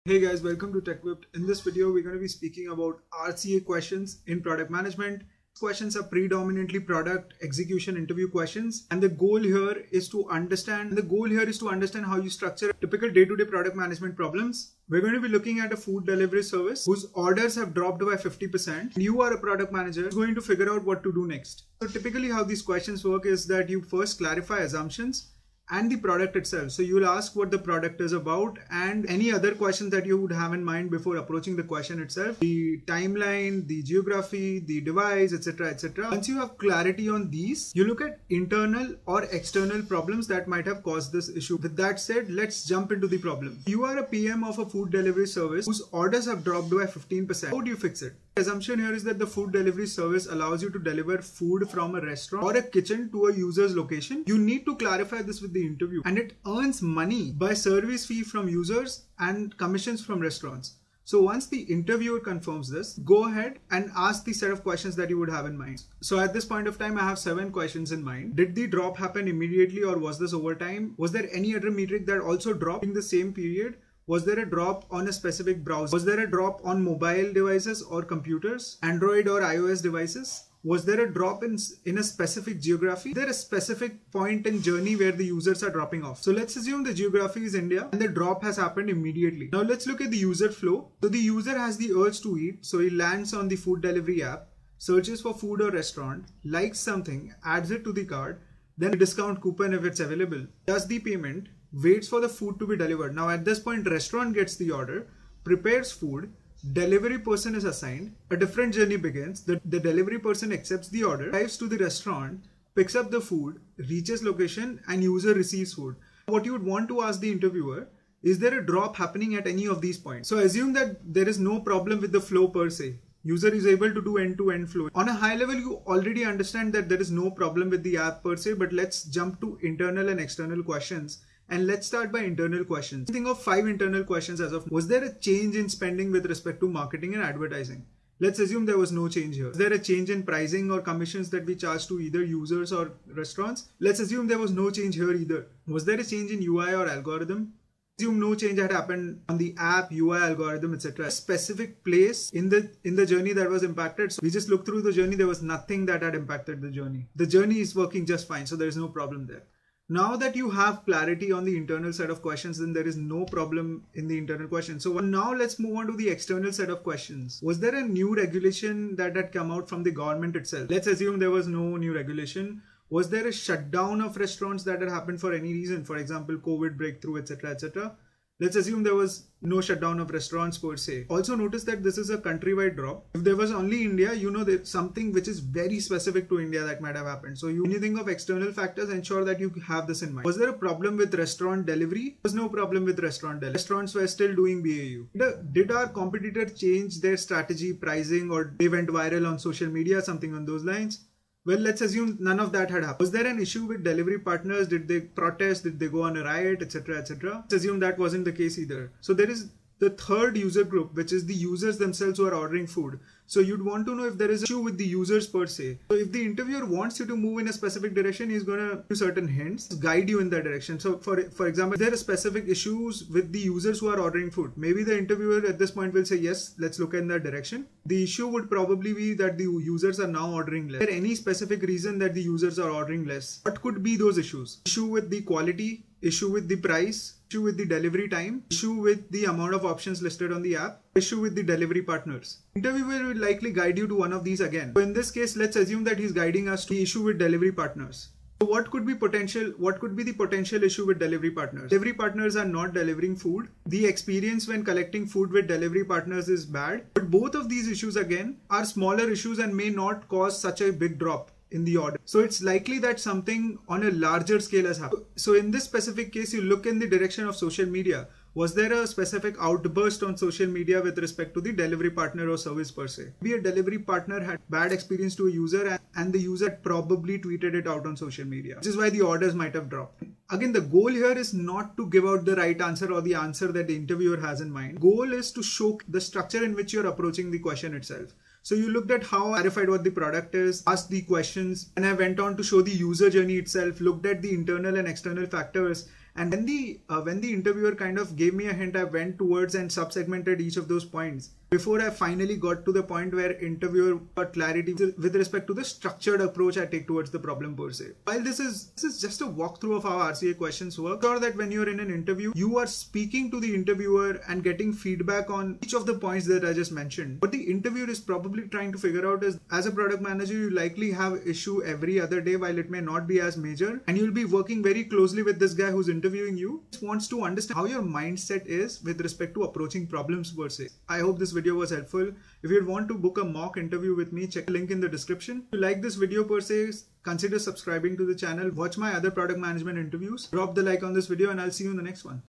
Hey guys, welcome to TechWhipped. In this video, we're going to be speaking about RCA questions in product management. Questions are predominantly product execution interview questions, and the goal here is to understand how you structure typical day-to-day product management problems. We're going to be looking at a food delivery service whose orders have dropped by 50%. You are a product manager who's going to figure out what to do next. So typically how these questions work is that you first clarify assumptions and the product itself. So you will ask what the product is about and any other questions that you would have in mind before approaching the question itself. The timeline, the geography, the device, etc. etc. Once you have clarity on these, you look at internal or external problems that might have caused this issue. With that said, let's jump into the problem. You are a PM of a food delivery service whose orders have dropped by 15%. How do you fix it? The assumption here is that the food delivery service allows you to deliver food from a restaurant or a kitchen to a user's location. You need to clarify this with the interview, and it earns money by service fee from users and commissions from restaurants. So once the interviewer confirms this, go ahead and ask the set of questions that you would have in mind. So at this point of time, I have 7 questions in mind. Did the drop happen immediately or was this over time? Was there any other metric that also dropped in the same period? Was there a drop on a specific browser? Was there a drop on mobile devices or computers, Android or iOS devices? Was there a drop in a specific geography? Is there a specific point in journey where the users are dropping off? So let's assume the geography is India and the drop has happened immediately. Now let's look at the user flow. So the user has the urge to eat. So he lands on the food delivery app, searches for food or restaurant, likes something, adds it to the cart, then a discount coupon if it's available, does the payment, waits for the food to be delivered. Now at this point, restaurant gets the order, prepares food, delivery person is assigned, a different journey begins. The delivery person accepts the order, drives to the restaurant, picks up the food, reaches location, and user receives food. What you would want to ask the interviewer, is there a drop happening at any of these points? So assume that there is no problem with the flow per se. User is able to do end-to-end flow. On a high level, you already understand that there is no problem with the app per se, but let's jump to internal and external questions. And let's start by internal questions. Think of 5 internal questions as of, was there a change in spending with respect to marketing and advertising? Let's assume there was no change here. Is there a change in pricing or commissions that we charge to either users or restaurants? Let's assume there was no change here either. Was there a change in UI or algorithm? Assume no change had happened on the app, UI, algorithm, etc. A specific place in the journey that was impacted. So we just looked through the journey. There was nothing that had impacted the journey. The journey is working just fine. So there is no problem there. Now that you have clarity on the internal set of questions, then there is no problem in the internal question. So now let's move on to the external set of questions. Was there a new regulation that had come out from the government itself? Let's assume there was no new regulation. Was there a shutdown of restaurants that had happened for any reason? For example, COVID breakthrough, etc., etc. Let's assume there was no shutdown of restaurants per se. Also notice that this is a countrywide drop. If there was only India, you know there's something which is very specific to India that might have happened. So when you think of external factors, ensure that you have this in mind. Was there a problem with restaurant delivery? There was no problem with restaurant delivery. Restaurants were still doing BAU. Did our competitor change their strategy, pricing, or they went viral on social media, something on those lines? Well, let's assume none of that had happened. Was there an issue with delivery partners? Did they protest? Did they go on a riot, etc., etc.? Let's assume that wasn't the case either. So there is the third user group, which is the users themselves who are ordering food. So you'd want to know if there is an issue with the users per se. So if the interviewer wants you to move in a specific direction, he's going to give certain hints, guide you in that direction. So for example, if there are specific issues with the users who are ordering food, maybe the interviewer at this point will say, yes, let's look in that direction. The issue would probably be that the users are now ordering less. Is there any specific reason that the users are ordering less? What could be those issues? Issue with the quality, issue with the price, issue with the delivery time, issue with the amount of options listed on the app, issue with the delivery partners. Interviewer will likely guide you to one of these again. So in this case, let's assume that he's guiding us to the issue with delivery partners. So what could be the potential issue with delivery partners? Delivery partners are not delivering food. The experience when collecting food with delivery partners is bad. But both of these issues again are smaller issues and may not cause such a big drop in the order. So it's likely that something on a larger scale has happened. So in this specific case, you look in the direction of social media. Was there a specific outburst on social media with respect to the delivery partner or service per se? Maybe a delivery partner had bad experience to a user and the user probably tweeted it out on social media, which is why the orders might have dropped. Again, the goal here is not to give out the right answer or the answer that the interviewer has in mind. Goal is to show the structure in which you're approaching the question itself. So you looked at how I clarified what the product is, asked the questions, and I went on to show the user journey itself, looked at the internal and external factors, And when the interviewer kind of gave me a hint, I went towards and sub-segmented each of those points before I finally got to the point where interviewer got clarity with respect to the structured approach I take towards the problem per se. While this is just a walkthrough of how RCA questions work, sure that when you're in an interview, you are speaking to the interviewer and getting feedback on each of the points that I just mentioned. What the interviewer is probably trying to figure out is, as a product manager, you likely have issue every other day while it may not be as major, and you'll be working very closely with this guy who's interviewing you. He wants to understand how your mindset is with respect to approaching problems per se. I hope this video was helpful. If you want to book a mock interview with me, check the link in the description. If you like this video per se, consider subscribing to the channel. Watch my other product management interviews. Drop the like on this video and I'll see you in the next one.